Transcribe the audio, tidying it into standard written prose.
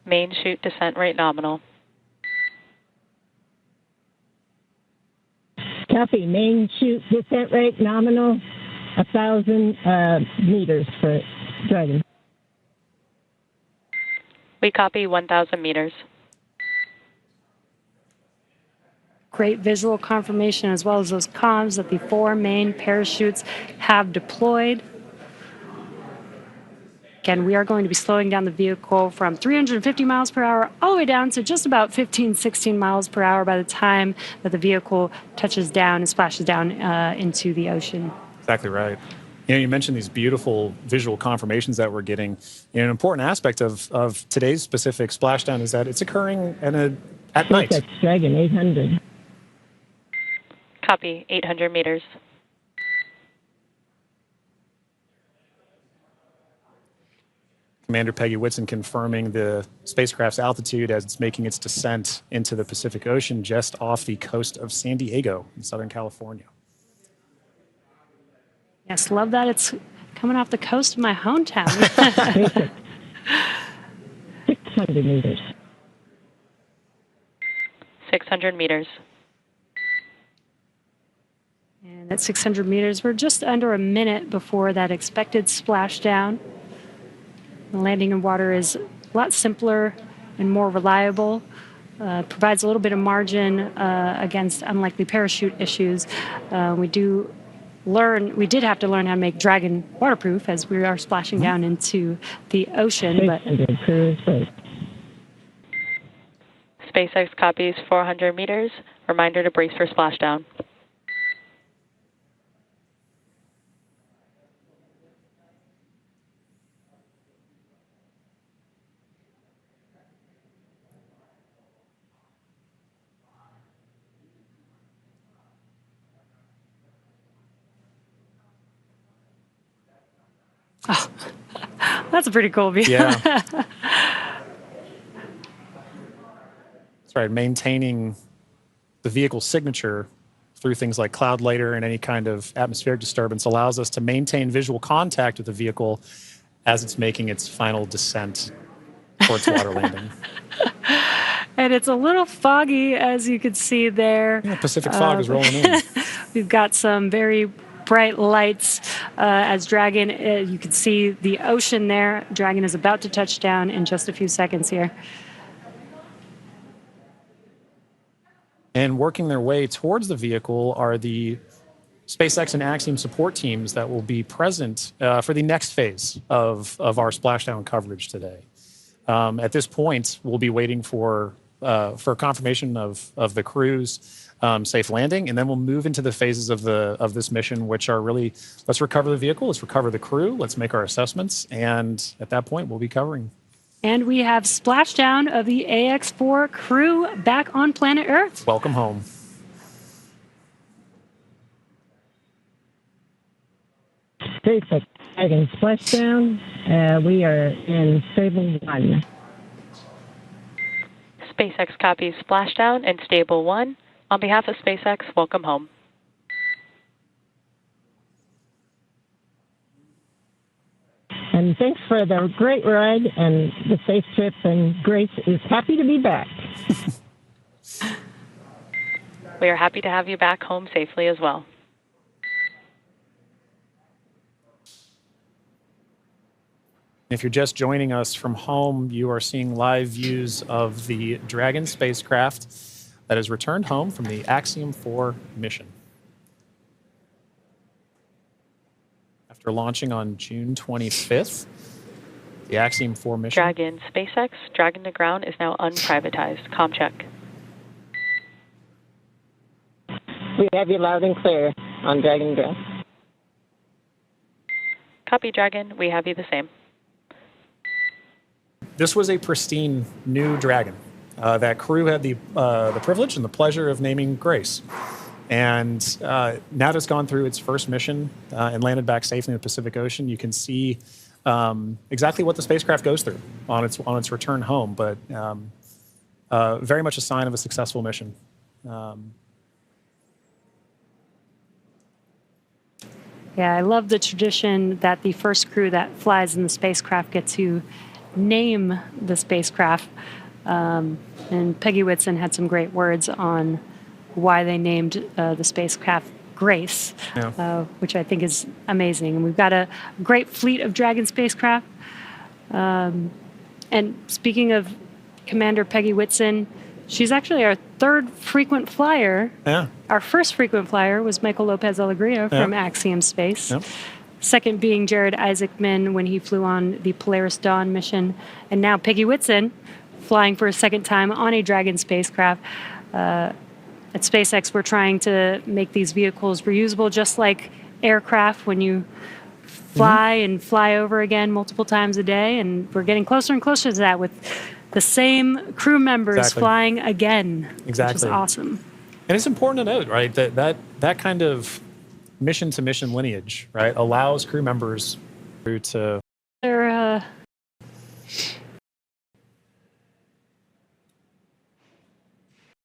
Main chute descent rate nominal. Copy. Main chute descent rate nominal, 1,000 meters for Dragon. We copy 1,000 meters. Great visual confirmation as well as those comms that the 4 main parachutes have deployed. Again, we are going to be slowing down the vehicle from 350 miles per hour all the way down to just about 15, 16 miles per hour by the time that the vehicle touches down and splashes down into the ocean. Exactly right. You know, you mentioned these beautiful visual confirmations that we're getting. You know, an important aspect of today's specific splashdown is that it's occurring at night. That's Dragon 800. Copy 800 meters. Commander Peggy Whitson confirming the spacecraft's altitude as it's making its descent into the Pacific Ocean just off the coast of San Diego in Southern California. Yes, love that it's coming off the coast of my hometown. 600 meters. 600 meters. And at 600 meters, we're just under a minute before that expected splashdown. The landing in water is a lot simpler and more reliable. Provides a little bit of margin against unlikely parachute issues. We did have to learn how to make Dragon waterproof as we are splashing down into the ocean. But SpaceX copies 400 meters. Reminder to brace for splashdown. Oh, that's a pretty cool view. Yeah. That's right. Maintaining the vehicle's signature through things like cloud layer and any kind of atmospheric disturbance allows us to maintain visual contact with the vehicle as it's making its final descent towards water landing. And it's a little foggy, as you can see there. Yeah, Pacific fog is rolling in. We've got some very bright lights as Dragon, you can see the ocean there. Dragon is about to touch down in just a few seconds here. And working their way towards the vehicle are the SpaceX and Axiom support teams that will be present for the next phase of our splashdown coverage today. At this point, we'll be waiting for confirmation of the crew's safe landing, and then we'll move into the phases of this mission, which are really, let's recover the vehicle, let's recover the crew, let's make our assessments, and at that point, we'll be covering. And we have splashdown of the AX-4 crew back on planet Earth. Welcome home. SpaceX Dragon splashdown. We are in Stable 1. SpaceX copies splashdown and Stable 1. On behalf of SpaceX, welcome home. And thanks for the great ride and the safe trip, and Grace is happy to be back. We are happy to have you back home safely as well. If you're just joining us from home, you are seeing live views of the Dragon spacecraft that has returned home from the Axiom 4 mission. After launching on June 25th, the Axiom 4 mission... Dragon SpaceX, Dragon to ground is now unprivatized. Com check. We have you loud and clear on Dragon ground. Copy, Dragon. We have you the same. This was a pristine new Dragon. That crew had the privilege and the pleasure of naming Grace. And now that it's gone through its first mission and landed back safely in the Pacific Ocean, you can see exactly what the spacecraft goes through on its return home, but very much a sign of a successful mission. Yeah, I love the tradition that the first crew that flies in the spacecraft get to name the spacecraft. And Peggy Whitson had some great words on why they named the spacecraft Grace, which I think is amazing. And we've got a great fleet of Dragon spacecraft. And speaking of Commander Peggy Whitson, she's actually our third frequent flyer. Yeah. Our first frequent flyer was Michael Lopez Alegria from Axiom Space. Yep. Second being Jared Isaacman when he flew on the Polaris Dawn mission. And now Peggy Whitson flying for a second time on a Dragon spacecraft. At SpaceX, we're trying to make these vehicles reusable, just like aircraft when you fly and fly over again multiple times a day. And we're getting closer and closer to that with the same crew members flying again, which is awesome. And it's important to note, right, that kind of mission-to-mission lineage, right, allows crew members to